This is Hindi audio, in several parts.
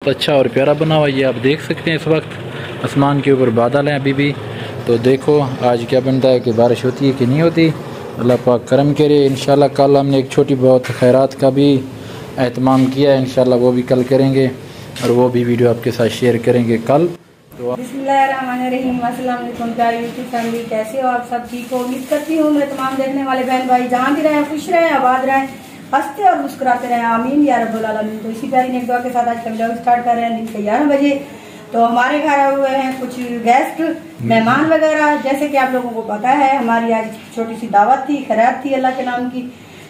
अच्छा और प्यारा बना हुआ। ये आप देख सकते हैं इस वक्त आसमान के ऊपर बादल हैं अभी भी। तो देखो आज क्या बनता है कि बारिश होती है कि नहीं होती। अल्लाह पाक करम करे। इंशाल्लाह कल हमने एक छोटी बहुत खैरात का भी एहतमाम किया है, इंशाल्लाह वो भी कल करेंगे और वो भी वीडियो आपके साथ शेयर करेंगे कल। तो बिस्मिल्लाहिर्रहमानिर्रहीम, अस्सलाम वालेकुम प्यारी यूट्यूब फैमिली, कैसे हो आप सब? ठीक हो? उम्मीद करती हूँ मेरे तमाम देखने वाले बहन भाई जहाँ भी रहें खुश रहें, आबाद रहें, हंसते और मुस्कुराते रहें, आमीन या रब्बुल आलमीन। तो इसी प्यारी नेक दुआ के साथ आज का वीडियो स्टार्ट कर रहे हैं दिन के 11 बजे। तो हमारे घर आए हुए हैं कुछ गेस्ट मेहमान वगैरह। जैसे कि आप लोगों को पता है हमारी आज छोटी सी दावत थी, खैरात थी अल्लाह के नाम की,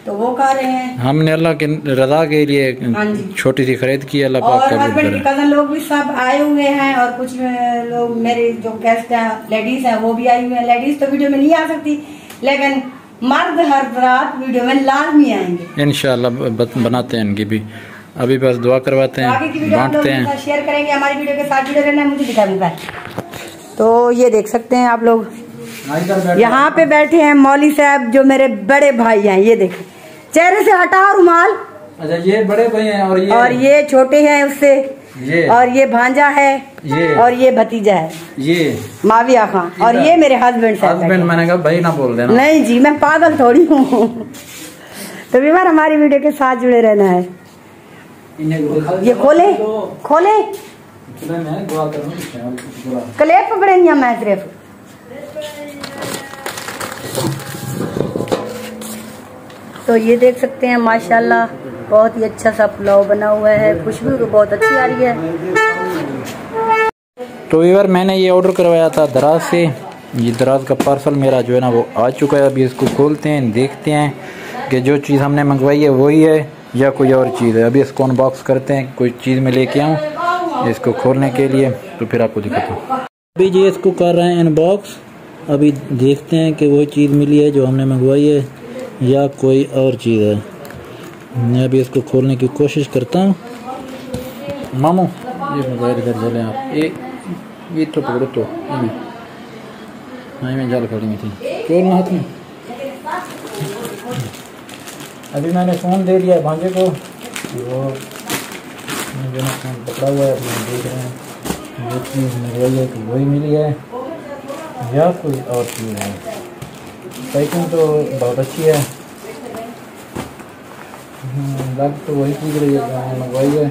तो वो खा रहे हैं। हमने अल्लाह के रजा के लिए छोटी सी खरीद की। अल्लाह पाक और हस्बैंड के कजन लोग भी सब आए हुए हैं और कुछ लोग मेरे जो गेस्ट हैं लेडीज हैं वो भी आई हुए हैं। लेडीज तो वीडियो में नहीं आ सकती लेकिन मर्द हर रात वीडियो में लाजमी आएंगे इंशाल्लाह। बनाते हैं इनकी भी, अभी बस दुआ करवाते हैं, बांटते हैं, शेयर करेंगे। हमारी वीडियो के साथ जुड़े रहना है। मुझे दिखाऊंगा। तो ये देख सकते हैं आप लोग, यहाँ पे बैठे हैं मौली साहब जो मेरे बड़े भाई हैं। ये देखो चेहरे से हटा रुमाल। अच्छा ये बड़े भाई हैं और ये छोटे हैं उससे, और ये भांजा है, और ये भतीजा है, ये माविया खान, और ये मेरे हस्बैंड साहब। मैंने कहा भाई ना बोल देना। नहीं जी मैं पागल थोड़ी हूँ। तो भी बार हमारी वीडियो के साथ जुड़े रहना है। ये खोले खोले क्लेप पकड़ेंगे मैं सिर्फ। तो ये देख सकते हैं माशाल्लाह बहुत ही अच्छा सा पुलाव बना हुआ है, खुशबू तो बहुत अच्छी आ रही है। तो यार मैंने ये ऑर्डर करवाया था दराज से। ये दराज का पार्सल मेरा जो है ना वो आ चुका है। अभी इसको खोलते हैं, देखते हैं कि जो चीज़ हमने मंगवाई है वही है या कोई और चीज़ है। अभी इसको अनबॉक्स करते हैं, कोई चीज़ में लेके आऊँ इसको खोलने के लिए, तो फिर आपको दिखाता हूँ। अभी ये इसको कर रहे हैं अनबॉक्स। अभी देखते हैं कि वो चीज़ मिली है जो हमने मंगवाई है या कोई और चीज़ है। मैं अभी इसको खोलने की कोशिश करता हूँ। मामू ये मोबाइल इधर चले आप, ये तो पकड़ो तो मैं जाल खड़ी में थी खोलना हाथ में। अभी मैंने फ़ोन दे दिया है भांजे को, वो जो ना फ़ोन पकड़ा हुआ है। अपना देख रहे हैं वो चीज़ मंगवाई है कि वही मिली है या कोई और चीज़ है। पैकिंग तो बहुत अच्छी है, लग तो वही चीज़ रही है जो मंगवाई है।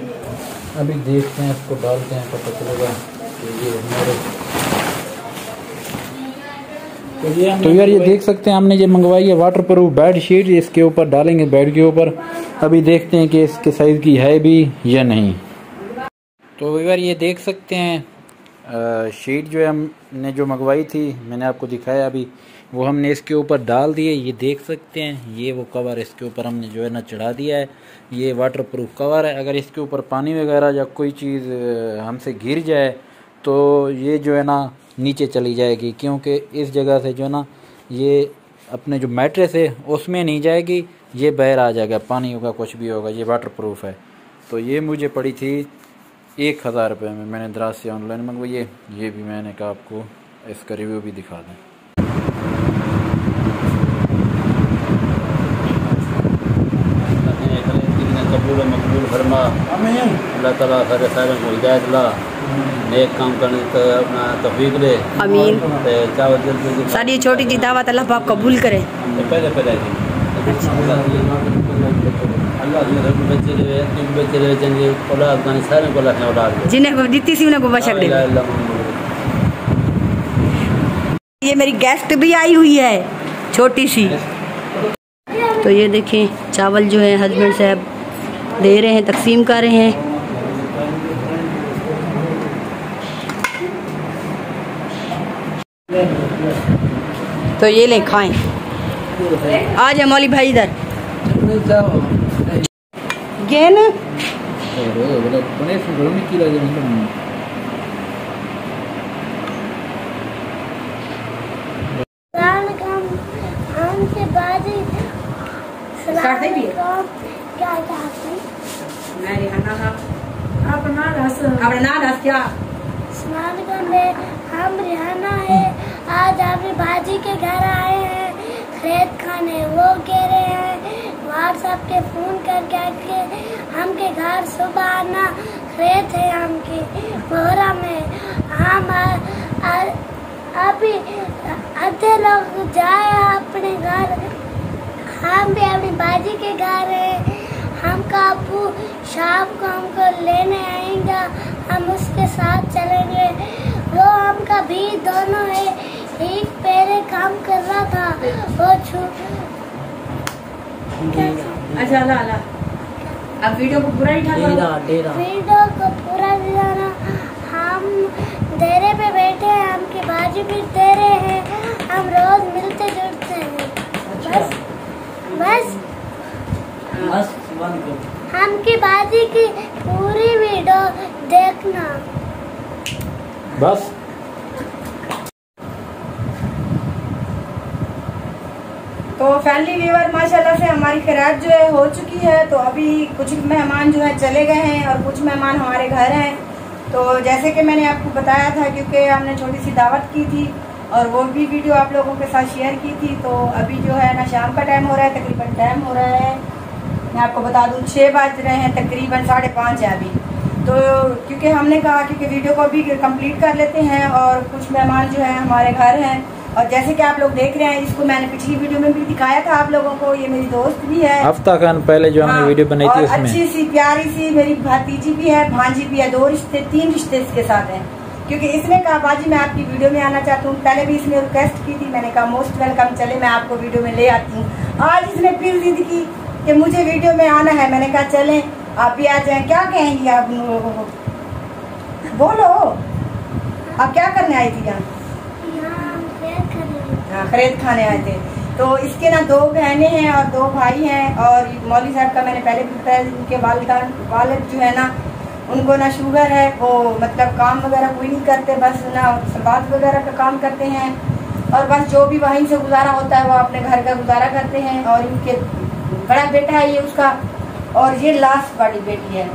अभी देखते हैं इसको डालते हैं, पता चलेगा कि ये हमारे। तो यार ये देख सकते हैं हमने ये मंगवाई है वाटर प्रूफ बेड शीट। इसके ऊपर डालेंगे बेड के ऊपर। अभी देखते हैं कि इसके साइज़ की है भी या नहीं। तो यार ये देख सकते हैं शीट जो है हमने जो मंगवाई थी, मैंने आपको दिखाया अभी, वो हमने इसके ऊपर डाल दिए। ये देख सकते हैं ये वो कवर इसके ऊपर हमने जो है ना चढ़ा दिया है। ये वाटर प्रूफ कवर है। अगर इसके ऊपर पानी वगैरह या कोई चीज़ हमसे गिर जाए तो ये जो है ना नीचे चली जाएगी, क्योंकि इस जगह से जो है ना ये अपने जो मैट्रेस है उसमें नहीं जाएगी, ये बाहर आ जाएगा, पानी होगा कुछ भी होगा। ये वाटर प्रूफ है। तो ये मुझे पड़ी थी 1000 रुपये में, मैंने दराज से ऑनलाइन मंगवाई है। ये भी मैंने कहा आपको इसका रिव्यू भी दिखा दें। कबूल मकबूल फरमा, अल्लाह ताला सारे सारे को हिदायत ला, नेक काम करने तो अपना तौफीक दे, आमीन। चावल जल्दी सारी छोटी सी दावत अल्लाह पाक कबूल करे। पहले पहले अल्लाह के बच्चे रहे, तीन बच्चे रहे, जंगे औलाद गाने सारे को रखने औलाद जिन्हें को दी थी उन्हें को बशक दे। ये मेरी गेस्ट भी आई हुई है छोटी सी। तो ये देखें चावल जो है हस्बैंड साहब दे रहे हैं, तकसीम कर रहे हैं। तो ये ले खाएं। आ जाए मौली भाई इधर गेन। हम रिहाना है। आज अपनी भाजी के घर आए हैं खरीद खाने। वो कह रहे हैं व्हाट्सएप के फ़ोन करके हमके घर सुबह आना खेत है आम की मोहरा में। हम अभी आधे लोग जाए अपने घर, हम भी अपनी बाजी के घर है। हमका अबू शाम को हमको लेने आएगा, हम उसके साथ चलेंगे। वो हमका भी दोनों है, एक पहले काम कर रहा था वो अच्छा ला अब वीडियो को पूरा वीडियो को पूरा दिखाना। हम डेरे पे बैठे हैं, हम की बाजी भी दे रहे हैं, हम रोज मिलते जुलते हैं। बस हम की बाजी की पूरी वीडियो देखना बस। तो फैमिली व्यूअर माशाल्लाह से हमारी खैरात जो है हो चुकी है। तो अभी कुछ मेहमान जो है चले गए हैं और कुछ मेहमान हमारे घर हैं। तो जैसे कि मैंने आपको बताया था, क्योंकि हमने छोटी सी दावत की थी और वो भी वीडियो आप लोगों के साथ शेयर की थी। तो अभी जो है ना शाम का टाइम हो रहा है, तकरीबन टाइम हो रहा है, मैं आपको बता दूं 6 बज रहे हैं, तकरीबन 5:30 है अभी। तो क्योंकि हमने कहा कि वीडियो को अभी कंप्लीट कर लेते हैं और कुछ मेहमान जो है हमारे घर हैं। और जैसे कि आप लोग देख रहे हैं, इसको मैंने पिछली वीडियो में भी दिखाया था आप लोगों को। ये मेरी दोस्त भी है, हफ्ता खान पहले जो हमने वीडियो बनाई थी उसमें अच्छी सी प्यारी सी मेरी भतीजी भी है, भांजी भी है, 2 रिश्ते 3 रिश्ते इसके साथ हैं। क्योंकि इसने कहा बाजी मैं आपकी वीडियो में आना चाहता हूँ। पहले भी इसने रिक्वेस्ट की थी, मैंने कहा मोस्ट वेलकम, चले मैं आपको वीडियो में ले आती हूँ। आज इसने फिर जिद की कि मुझे वीडियो में आना है। मैंने कहा चलें आप भी आ जाएं। क्या कहेंगी आप लोगों को, बोलो आप क्या करने आई थी यहाँ? खरीद खाने आए थे। तो इसके ना 2 बहनें हैं और 2 भाई हैं। और मौलवी साहब का मैंने पहले भी बताया, उनके वालिद जो है ना उनको ना शुगर है, वो मतलब काम वगैरह कोई नहीं करते, बस ना सलाद वगैरह का काम करते हैं और बस जो भी वहीं से गुजारा होता है वो अपने घर का गुजारा करते हैं। और इनके बड़ा बेटा है ये उसका, और ये लास्ट बड़ी बेटी है।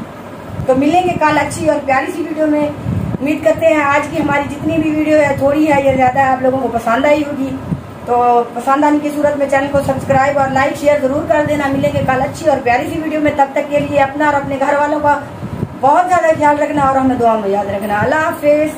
तो मिलेंगे कल अच्छी और प्यारी सी वीडियो में। उम्मीद करते हैं आज की हमारी जितनी भी वीडियो है, थोड़ी है या ज्यादा, आप लोगों को पसंद आई होगी। तो पसंद आने की सूरत में चैनल को सब्सक्राइब और लाइक शेयर जरूर कर देना। मिलेंगे कल अच्छी और प्यारी सी वीडियो में। तब तक के लिए अपना और अपने घर वालों का बहुत ज्यादा ख्याल रखना और हमें दुआ में याद रखना। अल्लाह हाफिज।